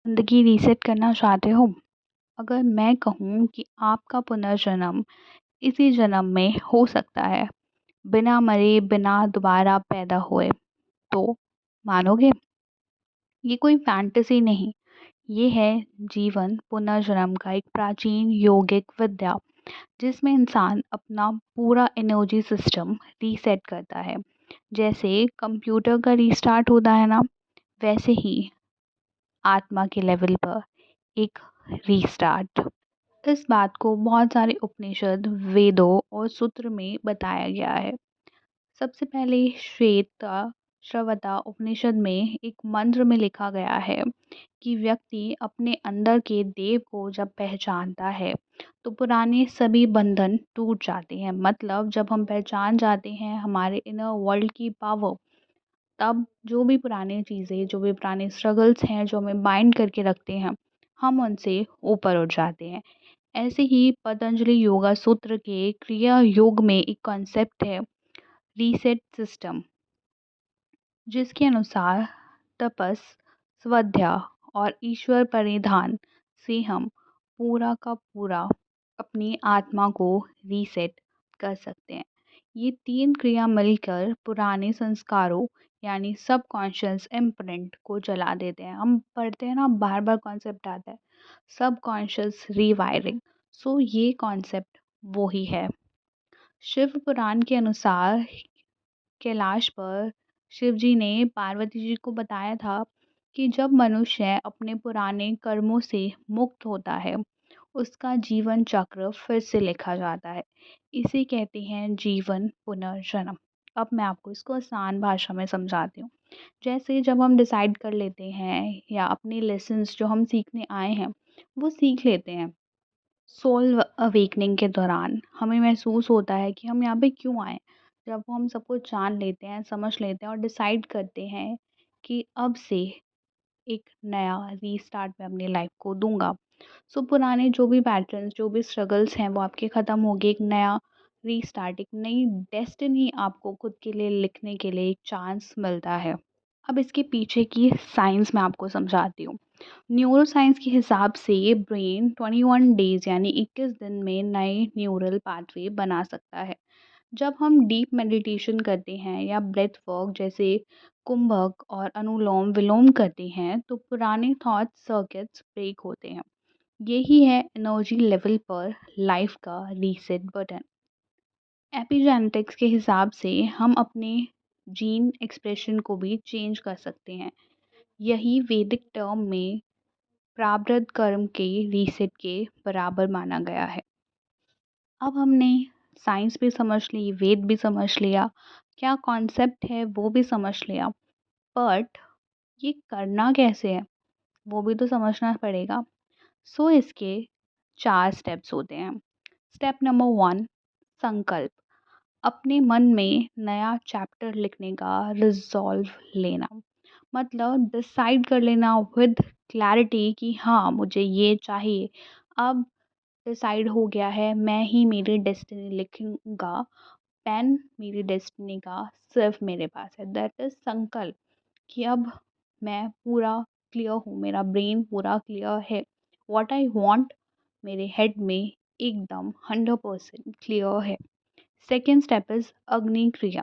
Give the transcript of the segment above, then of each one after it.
ज़िंदगी रीसेट करना चाहते हो? अगर मैं कहूँ कि आपका पुनर्जन्म इसी जन्म में हो सकता है, बिना मरे, बिना दोबारा पैदा हुए, तो मानोगे? ये कोई फैंटेसी नहीं, ये है जीवन पुनर्जन्म का एक प्राचीन योगिक विद्या, जिसमें इंसान अपना पूरा एनर्जी सिस्टम रीसेट करता है। जैसे कंप्यूटर का रीस्टार्ट होता है ना, वैसे ही आत्मा के लेवल पर एक रीस्टार्ट। इस बात को बहुत सारे उपनिषद, वेदों और सूत्र में बताया गया है। सबसे पहले श्वेता श्रवता उपनिषद में एक मंत्र में लिखा गया है कि व्यक्ति अपने अंदर के देव को जब पहचानता है तो पुराने सभी बंधन टूट जाते हैं। मतलब जब हम पहचान जाते हैं हमारे इनर वर्ल्ड की पावर, तब जो भी पुरानी चीज़ें, जो भी पुराने स्ट्रगल्स हैं जो हमें बाइंड करके रखते हैं, हम उनसे ऊपर उठ जाते हैं। ऐसे ही पतंजलि योगा सूत्र के क्रिया योग में एक कॉन्सेप्ट है रीसेट सिस्टम, जिसके अनुसार तपस, स्वाध्या और ईश्वर परिधान से हम पूरा का पूरा अपनी आत्मा को रीसेट कर सकते हैं। ये तीन क्रिया मिलकर पुराने संस्कारों यानी सबकॉन्शियस इम्प्रिंट को जला देते हैं। हम पढ़ते हैं ना, बार बार कॉन्सेप्ट आता है सबकॉन्शियस रीवायरिंग। सो ये कॉन्सेप्ट वो ही है। शिव पुराण के अनुसार कैलाश पर शिवजी ने पार्वती जी को बताया था कि जब मनुष्य अपने पुराने कर्मों से मुक्त होता है, उसका जीवन चक्र फिर से लिखा जाता है। इसे कहते हैं जीवन पुनर्जन्म। अब मैं आपको इसको आसान भाषा में समझाती हूँ। जैसे जब हम डिसाइड कर लेते हैं या अपने लेसन्स जो हम सीखने आए हैं वो सीख लेते हैं, सोल अवेकनिंग के दौरान हमें महसूस होता है कि हम यहाँ पे क्यों आए। जब हम सब कुछ जान लेते हैं, समझ लेते हैं और डिसाइड करते हैं कि अब से एक नया रीस्टार्ट मैं अपनी लाइफ को दूंगा, सो पुराने जो भी पैटर्न्स, जो भी स्ट्रगल्स हैं वो आपके ख़त्म हो गए। एक नया रीस्टार्ट, एक नई डेस्टिनी आपको खुद के लिए लिखने के लिए एक चांस मिलता है। अब इसके पीछे की साइंस मैं आपको समझाती हूँ। न्यूरो साइंस के हिसाब से ये ब्रेन 21 डेज़ यानी 21 दिन में नए न्यूरल पाथवे बना सकता है। जब हम डीप मेडिटेशन करते हैं या ब्रेथ वर्क जैसे कुंभक और अनुलोम विलोम करते हैं तो पुराने थॉट सर्किट्स ब्रेक होते हैं। यही है एनर्जी लेवल पर लाइफ का रीसेट बटन। एपिजेनेटिक्स के हिसाब से हम अपने जीन एक्सप्रेशन को भी चेंज कर सकते हैं। यही वैदिक टर्म में प्रारब्ध कर्म के रीसेट के बराबर माना गया है। अब हमने साइंस भी समझ ली, वेद भी समझ लिया, क्या कॉन्सेप्ट है वो भी समझ लिया, बट ये करना कैसे है वो भी तो समझना पड़ेगा। सो इसके 4 स्टेप्स होते हैं। स्टेप नंबर 1, संकल्प। अपने मन में नया चैप्टर लिखने का रिजॉल्व लेना। मतलब डिसाइड कर लेना विद क्लैरिटी कि हाँ मुझे ये चाहिए। अब डिसाइड हो गया है, मैं ही मेरी डेस्टिनी लिखूंगा। पेन मेरी डेस्टिनी का सिर्फ मेरे पास है, दैट इज संकल्प। कि अब मैं पूरा क्लियर हूँ, मेरा ब्रेन पूरा क्लियर है। व्हाट आई वांट मेरे हेड में एकदम 100% क्लियर है। सेकेंड स्टेप इज अग्नि क्रिया।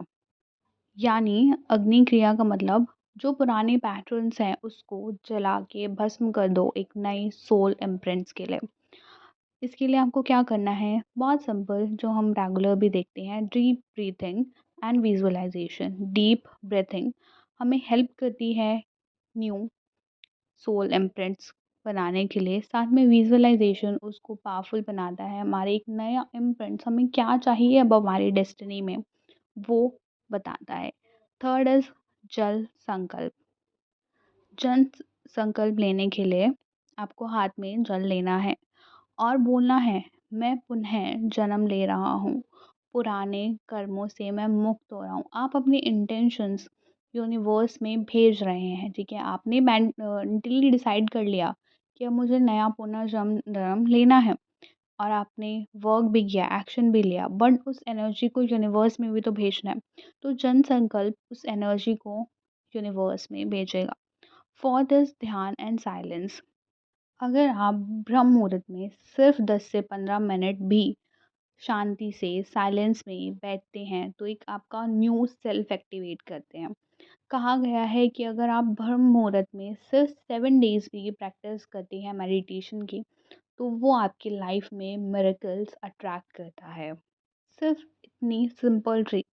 यानी अग्नि क्रिया का मतलब जो पुराने पैटर्न्स हैं उसको जला के भस्म कर दो एक नई सोल इम्प्रिंट्स के लिए। इसके लिए आपको क्या करना है, बहुत सिंपल, जो हम रेगुलर भी देखते हैं, deep breathing and visualisation. Deep breathing हमें हेल्प करती है न्यू सोल इम्प्रिंट्स बनाने के लिए। साथ में विजुअलाइजेशन उसको पावरफुल बनाता है, हमारे एक नया इम्प्रिंट्स, हमें क्या चाहिए अब हमारी डेस्टिनी में वो बताता है। थर्ड इज जल संकल्प। जल संकल्प लेने के लिए आपको हाथ में जल लेना है और बोलना है, मैं पुनः जन्म ले रहा हूँ, पुराने कर्मों से मैं मुक्त हो रहा हूँ। आप अपनी इंटेंशंस यूनिवर्स में भेज रहे हैं, ठीक है। आपने मेंटली डिसाइड कर लिया कि अब मुझे नया पुनर्जन्म जन्म लेना है और आपने वर्क भी किया, एक्शन भी लिया, बट उस एनर्जी को यूनिवर्स में भी तो भेजना है। तो जन संकल्प उस एनर्जी को यूनिवर्स में भेजेगा। फोर्थ इज ध्यान एंड साइलेंस। अगर आप ब्रह्म मुहूर्त में सिर्फ 10 से 15 मिनट भी शांति से साइलेंस में बैठते हैं तो एक आपका न्यू सेल्फ एक्टिवेट करते हैं। कहा गया है कि अगर आप ब्रह्म मुहूर्त में सिर्फ 7 डेज भी प्रैक्टिस करते हैं मेडिटेशन की, तो वो आपकी लाइफ में मिरेकल्स अट्रैक्ट करता है। सिर्फ इतनी सिंपल ट्रिक,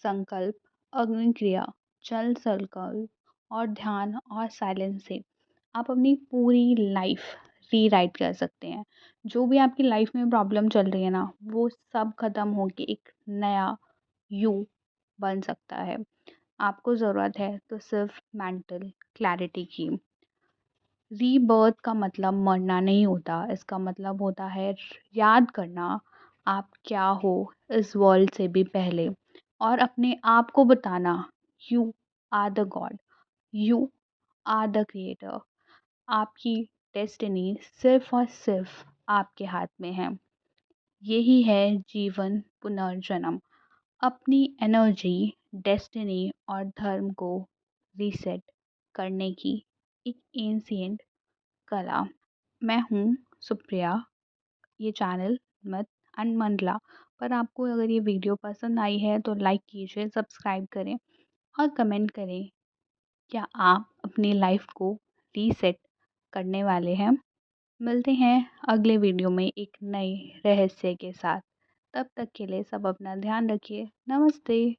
संकल्प, अग्नि क्रिया, जल संकल्प और ध्यान और साइलेंस से आप अपनी पूरी लाइफ रीराइट कर सकते हैं। जो भी आपकी लाइफ में प्रॉब्लम चल रही है ना, वो सब खत्म होके एक नया यू बन सकता है। आपको ज़रूरत है तो सिर्फ मेंटल क्लैरिटी की। रीबर्थ का मतलब मरना नहीं होता, इसका मतलब होता है याद करना आप क्या हो इस वर्ल्ड से भी पहले, और अपने आप को बताना you are the god, you are the creator. आपकी डेस्टिनी सिर्फ और सिर्फ आपके हाथ में है। यही है जीवन पुनर्जन्म, अपनी एनर्जी, डेस्टिनी और धर्म को रीसेट करने की एक एंशिएंट कला। मैं हूँ सुप्रिया, ये चैनल मत अनमंडला। पर आपको अगर ये वीडियो पसंद आई है तो लाइक कीजिए, सब्सक्राइब करें और कमेंट करें, क्या आप अपनी लाइफ को रीसेट करने वाले हैं। मिलते हैं अगले वीडियो में एक नए रहस्य के साथ। तब तक के लिए सब अपना ध्यान रखिए। नमस्ते।